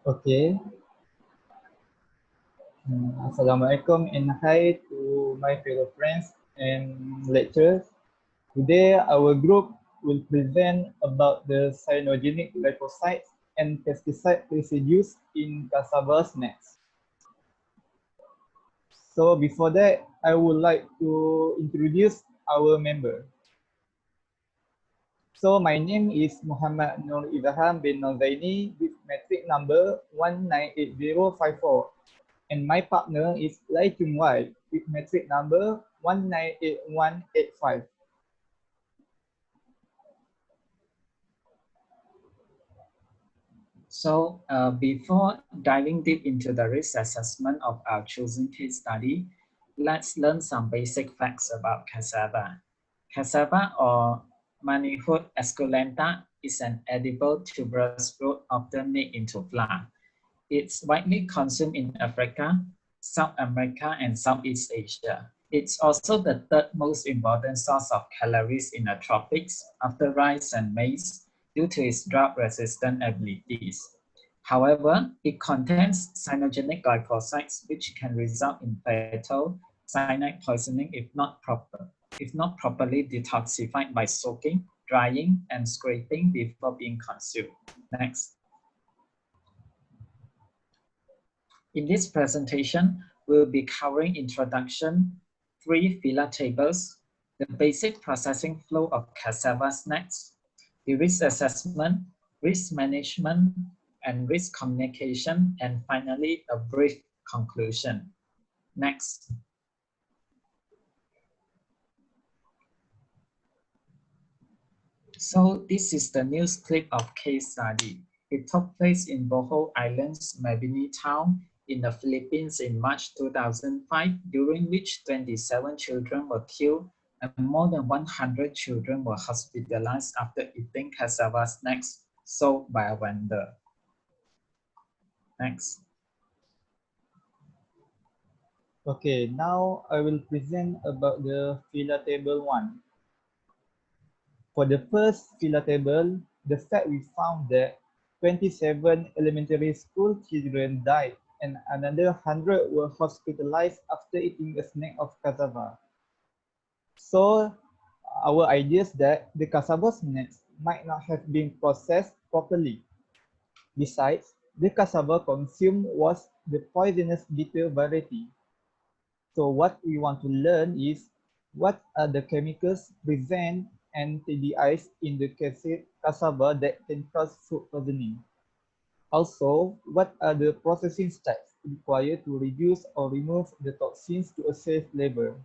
Okay. Assalamualaikum and hi to my fellow friends and lecturers. Today, our group will present about the cyanogenic glycosides and pesticide residues in cassava snacks. So before that, I would like to introduce our member. So my name is Muhammad Nur Ibrahim bin Nazaini with metric number 198054. And my partner is Lai Chung Wai with metric number 198185. So before diving deep into the risk assessment of our chosen case study, let's learn some basic facts about cassava. Cassava or Manihut esculenta is an edible tuberous fruit often made into flour. It's widely consumed in Africa, South America, and Southeast Asia. It's also the third most important source of calories in the tropics after rice and maize due to its drought-resistant abilities. However, it contains cyanogenic glycosides, which can result in fatal cyanide poisoning if not properly detoxified by soaking, drying, and scraping before being consumed. Next. In this presentation, we'll be covering introduction, 3 filler tables, the basic processing flow of cassava snacks, the risk assessment, risk management, and risk communication, and finally, a brief conclusion. Next. So this is the news clip of case study. It took place in Bohol Island's Mabini town in the Philippines in March 2005, during which 27 children were killed and more than 100 children were hospitalized after eating cassava snacks sold by a vendor. Next. Okay, now I will present about the filler table 1. For the first filler table, the fact we found that 27 elementary school children died and another 100 were hospitalized after eating a snack of cassava. So our idea is that the cassava snacks might not have been processed properly. Besides, the cassava consumed was the poisonous bitter variety. So what we want to learn is what are the chemicals present and TDIs in the cassava that can cause food poisoning. Also, what are the processing steps required to reduce or remove the toxins to a safe level.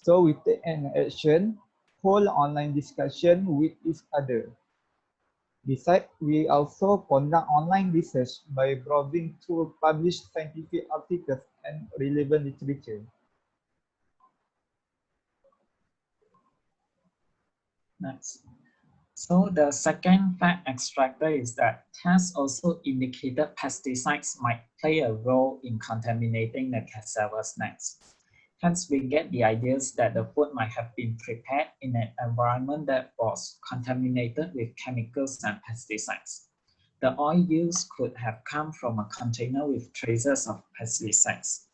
So we take an action, hold online discussion with each other. Besides, we also conduct online research by browsing through published scientific articles and relevant literature. Next. So the second fact extractor is that tests also indicated pesticides might play a role in contaminating the cassava snacks. Hence, we get the ideas that the food might have been prepared in an environment that was contaminated with chemicals and pesticides. The oil used could have come from a container with traces of pesticides.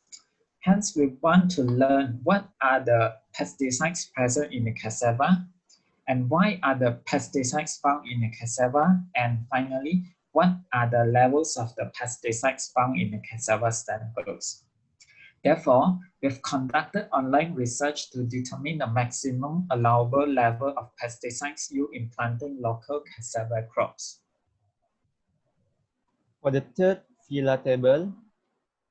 Hence, we want to learn what are the pesticides present in the cassava, and why are the pesticides found in the cassava, and finally, what are the levels of the pesticides found in the cassava samples. Therefore, we've conducted online research to determine the maximum allowable level of pesticides used in planting local cassava crops. For the third filler table,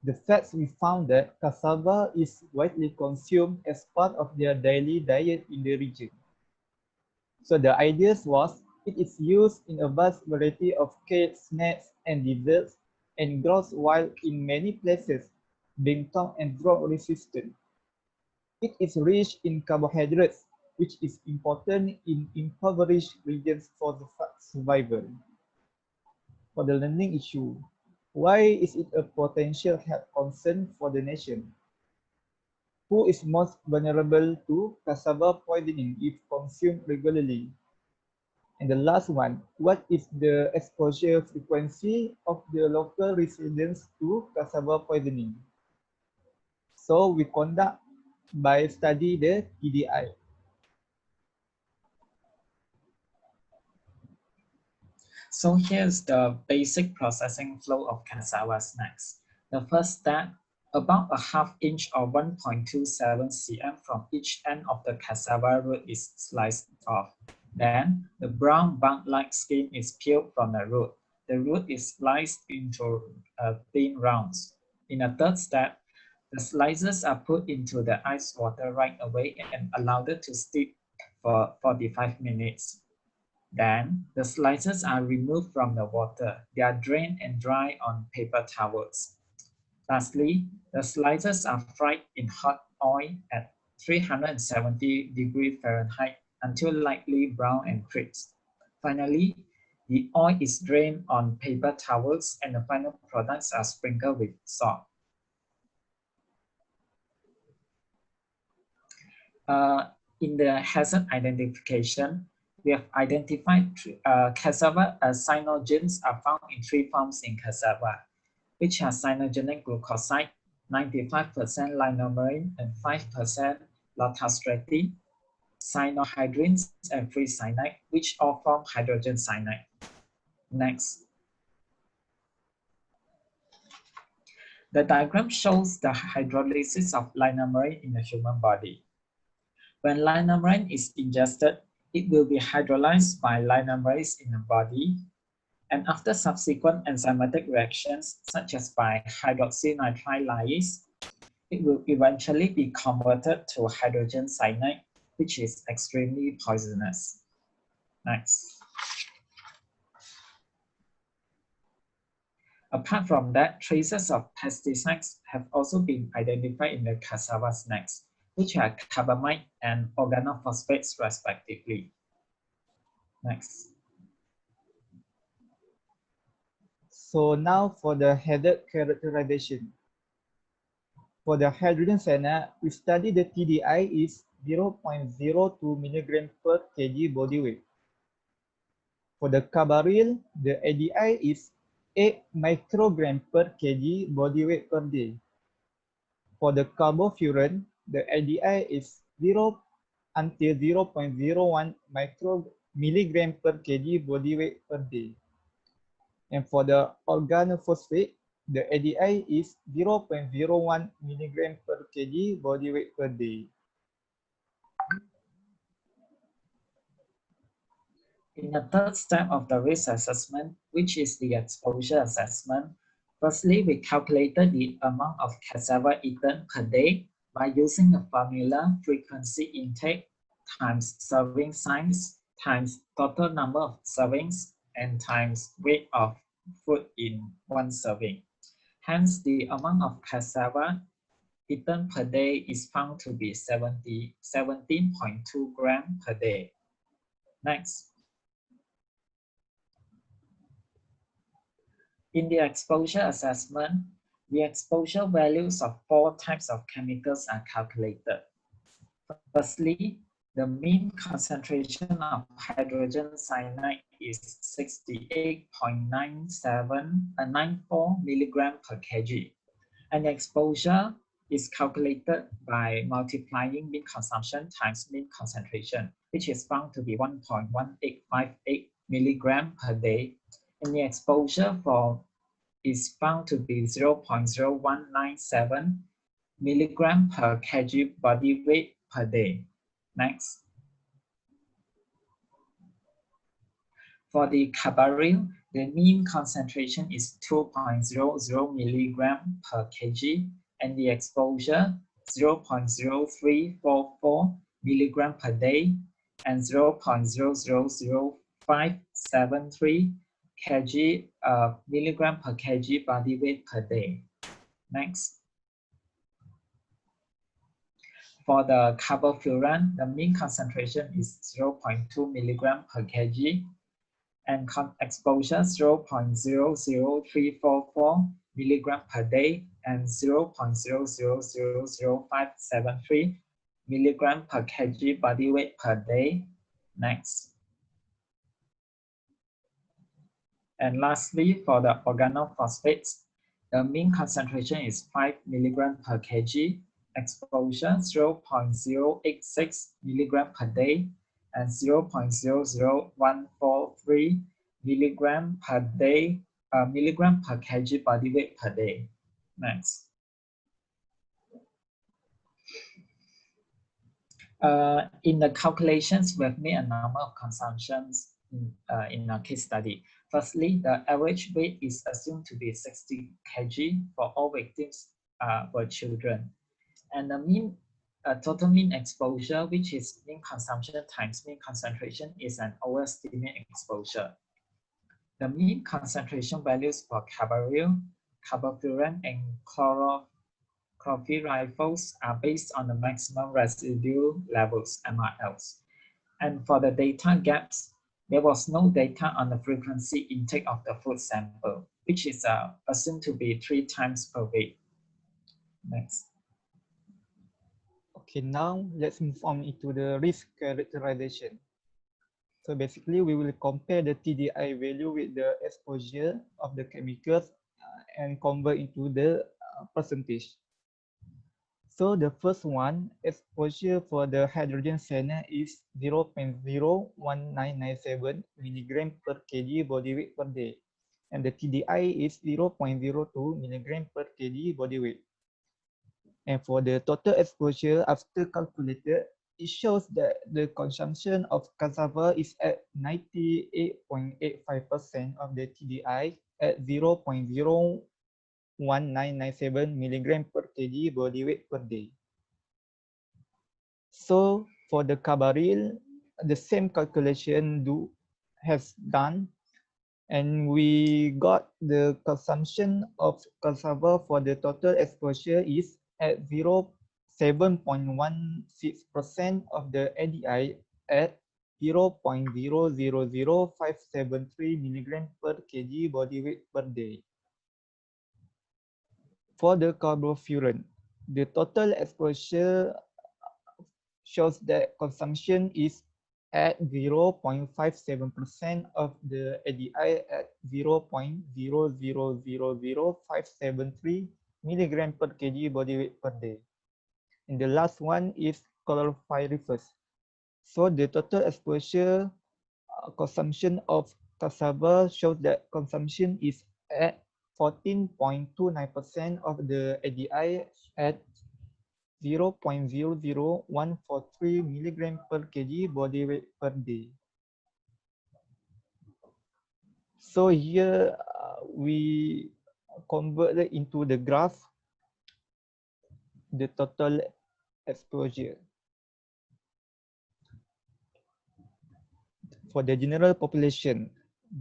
the facts we found that cassava is widely consumed as part of their daily diet in the region. So the idea was it is used in a vast variety of cakes, snacks, and desserts, and grows wild in many places, being drought and drought resistant. It is rich in carbohydrates, which is important in impoverished regions for the survival. For the learning issue, why is it a potential health concern for the nation? Who is most vulnerable to cassava poisoning if consumed regularly? And the last one, what is the exposure frequency of the local residents to cassava poisoning? So we conduct by study the TDI. So here's the basic processing flow of cassava snacks. The first step, about a ½ inch or 1.27 cm from each end of the cassava root is sliced off. Then the brown bud-like skin is peeled from the root. The root is sliced into thin rounds. In a third step, the slices are put into the ice water right away and allowed to steep for 45 minutes. Then the slices are removed from the water. They are drained and dry on paper towels. Lastly, the slices are fried in hot oil at 370 degrees Fahrenheit until lightly brown and crisp. Finally, the oil is drained on paper towels and the final products are sprinkled with salt. In the hazard identification, we have identified cassava cyanogens are found in 3 forms in cassava, which are cyanogenic glucoside, 95% limonene and 5% lactostratin, cyanohydrins and free cyanide, which all form hydrogen cyanide. Next. The diagram shows the hydrolysis of limonene in the human body. When limonene is ingested, it will be hydrolyzed by linomerase in the body, and after subsequent enzymatic reactions, such as by hydroxynitride lyase, it will eventually be converted to hydrogen cyanide, which is extremely poisonous. Next. Apart from that, traces of pesticides have also been identified in the cassava snacks, which are carbamide and organophosphates respectively. Next. So now for the hazard characterization. For the hydrogen cyanide, we study the TDI is 0.02 milligram per kg body weight. For the carbaryl, the ADI is 8 microgram per kg body weight per day. For the carbofuran, the ADI is 0 until 0.01 milligram per kg body weight per day. And for the organophosphate, the ADI is 0.01 milligram per kg body weight per day. In the third step of the risk assessment, which is the exposure assessment, firstly, we calculated the amount of cassava eaten per day by using the formula frequency intake times serving size times total number of servings and times weight of food in one serving. Hence, the amount of cassava eaten per day is found to be 17.2 grams per day. Next. In the exposure assessment, the exposure values of 4 types of chemicals are calculated. Firstly, the mean concentration of hydrogen cyanide is 68.94 milligram per kg, and the exposure is calculated by multiplying mean consumption times mean concentration, which is found to be 1.1858 milligram per day, and the exposure is found to be 0.0197 milligram per kg body weight per day. Next. For the carbaryl, the mean concentration is 2.00 milligram per kg and the exposure 0.0344 milligram per day and 0.0000573 kg milligram per kg body weight per day. Next. For the carbofuran, the mean concentration is 0.2 milligram per kg and exposure 0.00344 milligram per day and 0.0000573 milligram per kg body weight per day. Next. And lastly, for the organophosphates, the mean concentration is 5 milligram per kg, exposure 0.086 milligram per day, and 0.00143 milligram per day, milligram per kg body weight per day. Next. In the calculations, we've made a number of consumptions in our case study. Firstly, the average weight is assumed to be 60 kg for all victims were children. And the mean total mean exposure, which is mean consumption times mean concentration, is an overestimate exposure. The mean concentration values for carbaryl, carbofuran, and chlorpyrifos are based on the maximum residue levels, MRLs. And for the data gaps, there was no data on the frequency intake of the food sample, which is assumed to be 3 times per week. Next. Okay, now let's move on into the risk characterization. So basically, we will compare the TDI value with the exposure of the chemicals and convert into the percentage. So the first one, exposure for the hydrogen cyanide is 0.01997 milligram per kg body weight per day. And the TDI is 0.02 milligram per kg body weight. And for the total exposure after calculated, it shows that the consumption of cassava is at 98.85% of the TDI at 0.01997 milligram per kg body weight per day. So for the carbaryl, the same calculation has done, and we got the consumption of cassava for the total exposure is at 7.16% of the ADI at 0.000573 milligram per kg body weight per day. For the carbofuran, the total exposure shows that consumption is at 0.57% of the ADI at 0.000573 milligram per kg body weight per day. And the last one is chlorpyrifos. So the total exposure consumption of cassava shows that consumption is at 14.29% of the ADI at 0.00143 milligram per kg body weight per day. So here we converted into the graph the total exposure. For the general population,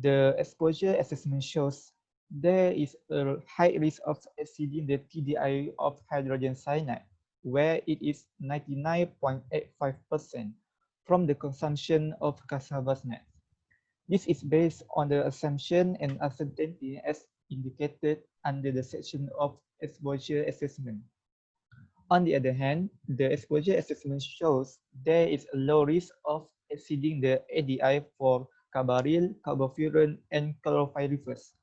the exposure assessment shows there is a high risk of exceeding the TDI of hydrogen cyanide, where it is 99.85% from the consumption of cassava nuts. This is based on the assumption and uncertainty as indicated under the section of exposure assessment. On the other hand, the exposure assessment shows there is a low risk of exceeding the ADI for carbaryl, carbofuran, and chlorpyrifos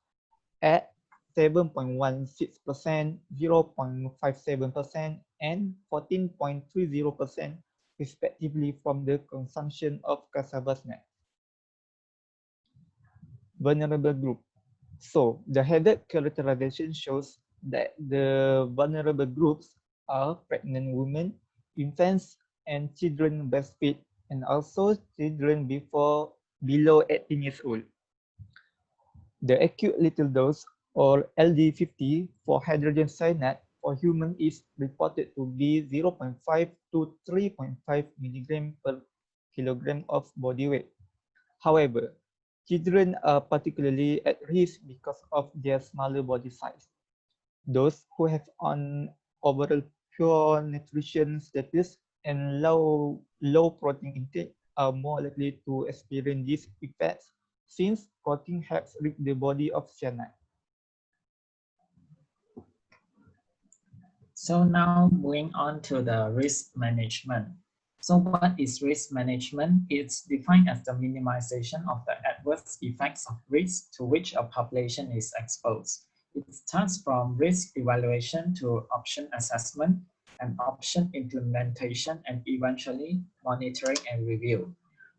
at 7.16%, 0.57%, and 14.30% respectively from the consumption of cassava nuts. Vulnerable group. So the headed characterization shows that the vulnerable groups are pregnant women, infants, and children breastfed, and also children below 18 years old. The acute lethal dose, or LD50, for hydrogen cyanide for human is reported to be 0.5 to 3.5 milligram per kilogram of body weight. However, children are particularly at risk because of their smaller body size. Those who have an overall pure nutrition status and low protein intake are more likely to experience these effects since protein helps rid the body of cyanide. So now moving on to the risk management. So what is risk management? It's defined as the minimization of the adverse effects of risk to which a population is exposed. It starts from risk evaluation to option assessment and option implementation and eventually monitoring and review.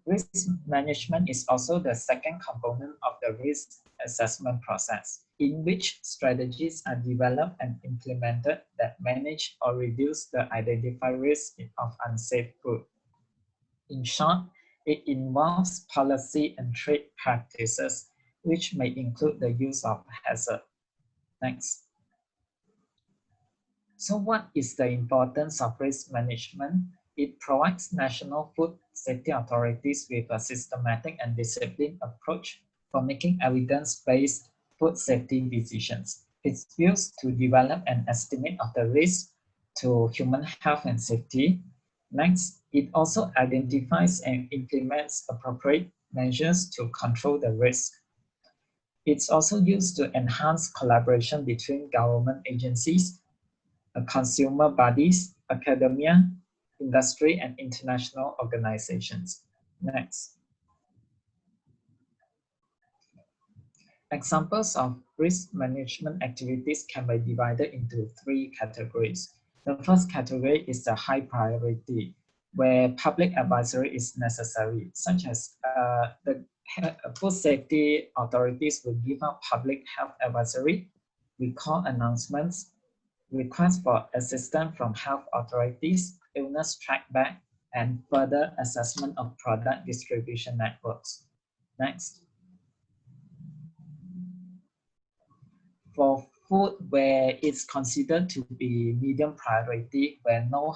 Risk management is also the second component of the risk assessment process, in which strategies are developed and implemented that manage or reduce the identified risk of unsafe food. In short, it involves policy and trade practices, which may include the use of hazard. Next. So what is the importance of risk management? It provides national food safety authorities with a systematic and disciplined approach for making evidence-based food safety decisions. It's used to develop an estimate of the risk to human health and safety. Next, it also identifies and implements appropriate measures to control the risk. It's also used to enhance collaboration between government agencies, consumer bodies, academia, industry, and international organizations. Next. Examples of risk management activities can be divided into three categories. The first category is the high priority, where public advisory is necessary, such as the food safety authorities will give out public health advisory, recall announcements, requests for assistance from health authorities, illness trackback, and further assessment of product distribution networks. Next. For food where it's considered to be medium priority, where no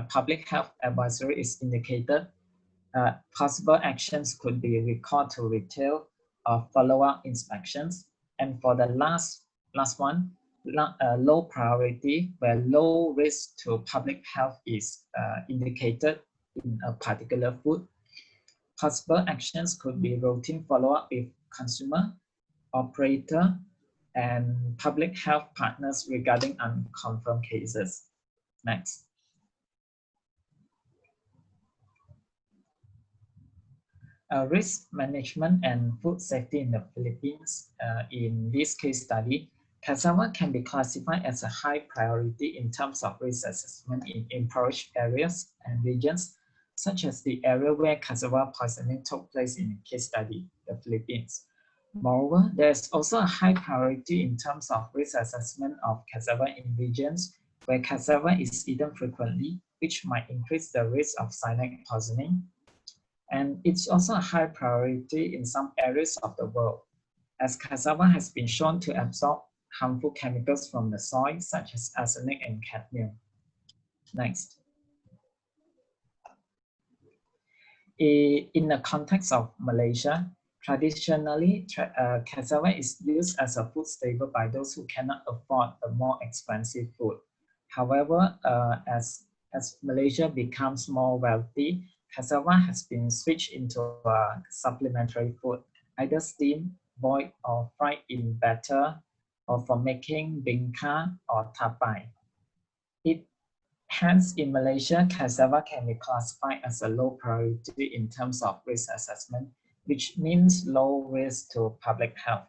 public health advisory is indicated, possible actions could be recalled to retail or follow-up inspections. And for the last one, low priority, where low risk to public health is indicated in a particular food, possible actions could be routine follow-up with consumer, operator, and public health partners regarding unconfirmed cases. Next. Risk management and food safety in the Philippines. In this case study, cassava can be classified as a high priority in terms of risk assessment in impoverished areas and regions, such as the area where cassava poisoning took place in the case study, the Philippines. Moreover, there's also a high priority in terms of risk assessment of cassava in regions where cassava is eaten frequently, which might increase the risk of cyanide poisoning. And it's also a high priority in some areas of the world, as cassava has been shown to absorb harmful chemicals from the soil, such as arsenic and cadmium. Next. In the context of Malaysia, traditionally, cassava is used as a food staple by those who cannot afford the more expensive food. However, as Malaysia becomes more wealthy, cassava has been switched into a supplementary food, either steamed, boiled, or fried in batter, or for making bingka or tapai. Hence, in Malaysia, cassava can be classified as a low priority in terms of risk assessment, which means low risk to public health.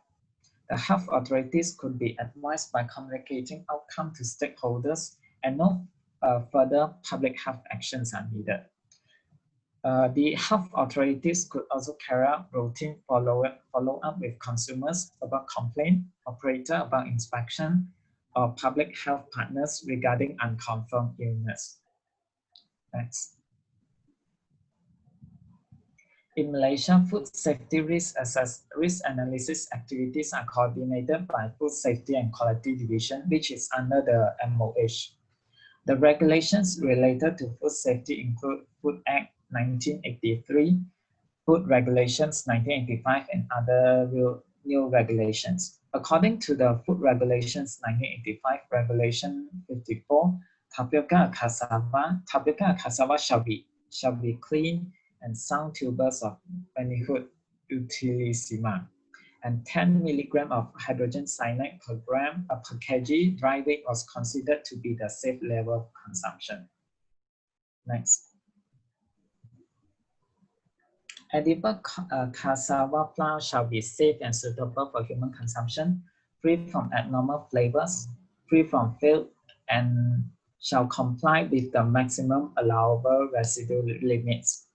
The health authorities could be advised by communicating outcome to stakeholders, and no further public health actions are needed. The health authorities could also carry out routine follow-up with consumers about complaint, operator about inspection, or public health partners regarding unconfirmed illness. Next. In Malaysia, food safety risk analysis activities are coordinated by Food Safety and Quality Division, which is under the MOH. The regulations related to food safety include Food Act 1983, Food Regulations 1985, and other new regulations. According to the Food Regulations 1985, Regulation 54, tapioca cassava shall be clean and sound tubers of manhood utilissima, and 10 milligram of hydrogen cyanide per gram per kg dry weight was considered to be the safe level of consumption. Next. Edible cassava flour shall be safe and suitable for human consumption, free from abnormal flavors, free from filth, and shall comply with the maximum allowable residue limits.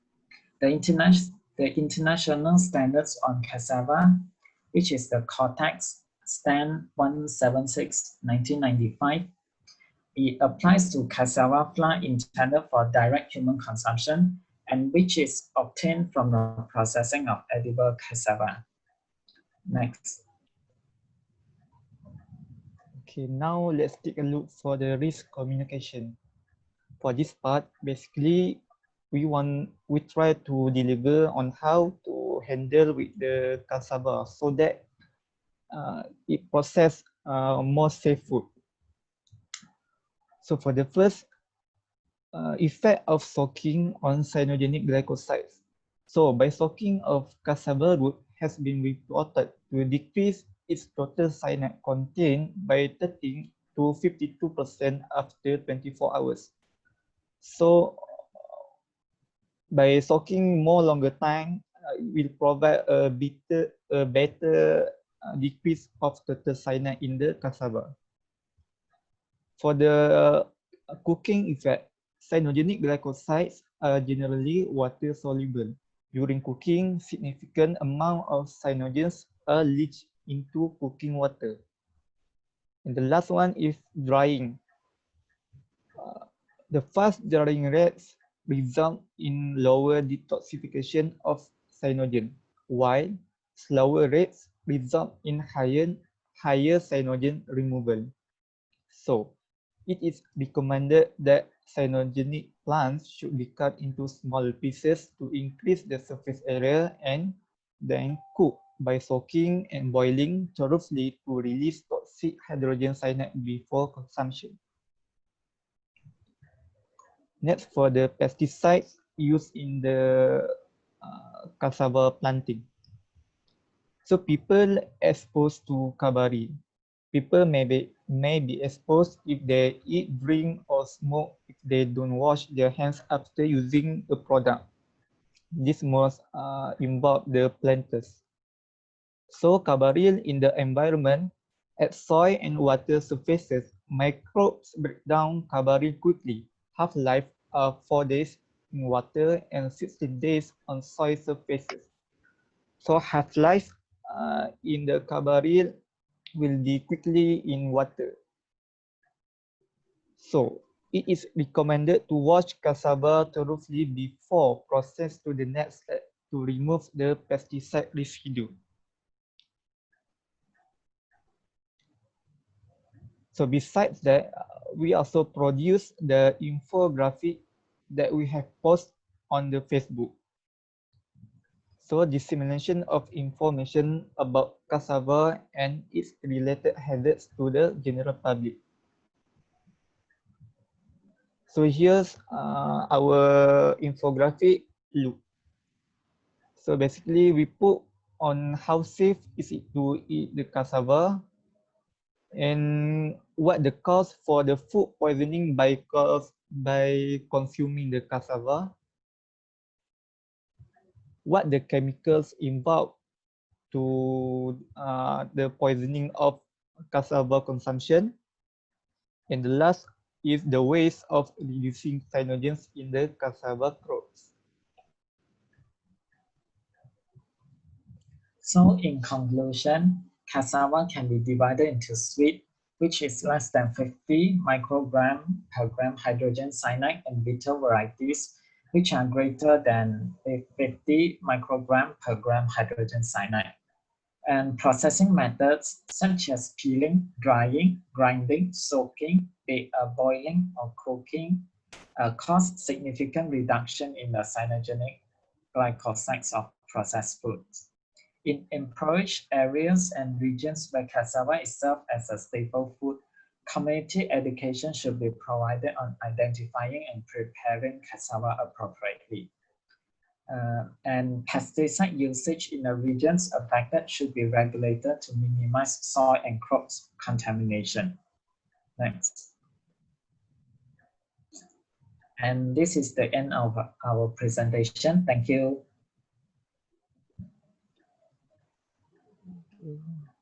The international standards on cassava, which is the Cortex Stand 176 1995, it applies to cassava flour intended for direct human consumption and which is obtained from the processing of edible cassava. Next. Okay, now let's take a look for the risk communication. For this part, basically, we try to deliver on how to handle with the cassava so that it process more safe food. So for the first, effect of soaking on cyanogenic glycosides. So by soaking of cassava root has been reported to decrease its total cyanide content by 13 to 52% after 24 hours. So by soaking more longer time, it will provide a better decrease of total cyanide in the cassava. For the cooking effect, cyanogenic glycosides are generally water soluble. During cooking, significant amount of cyanogens are leached into cooking water. And the last one is drying. The fast drying rates result in lower detoxification of cyanogen, while slower rates result in higher cyanogen removal. So, it is recommended that cyanogenic plants should be cut into small pieces to increase the surface area and then cooked by soaking and boiling thoroughly to release toxic hydrogen cyanide before consumption. Next, for the pesticides used in the cassava planting. So people exposed to kabari, people may be exposed if they eat, drink, or smoke if they don't wash their hands after using a product. This must involve the planters. So kabaril in the environment, at soil and water surfaces, microbes break down kabaril quickly. Half-life are 4 days in water and 16 days on soil surfaces. So half-life in the kabaril will be quickly in water. So it is recommended to wash cassava thoroughly before process to the next step to remove the pesticide residue. So besides that, we also produce the infographic that we have posted on the Facebook. So dissemination of information about cassava and its related hazards to the general public. So here's our infographic look. So basically we put on how safe is it to eat the cassava and what the cause for the food poisoning by consuming the cassava, what the chemicals involved to the poisoning of cassava consumption, and the last is the ways of reducing cyanogens in the cassava crops. So in conclusion, cassava can be divided into sweet, which is less than 50 microgram per gram hydrogen cyanide, and bitter varieties, which are greater than 50 microgram per gram hydrogen cyanide. And processing methods such as peeling, drying, grinding, soaking, boiling, or cooking cause significant reduction in the cyanogenic glycosides of processed foods. In impoverished areas and regions where cassava is served as a staple food, community education should be provided on identifying and preparing cassava appropriately. And pesticide usage in the regions affected should be regulated to minimize soil and crops contamination. Next. And this is the end of our presentation. Thank you. Okay.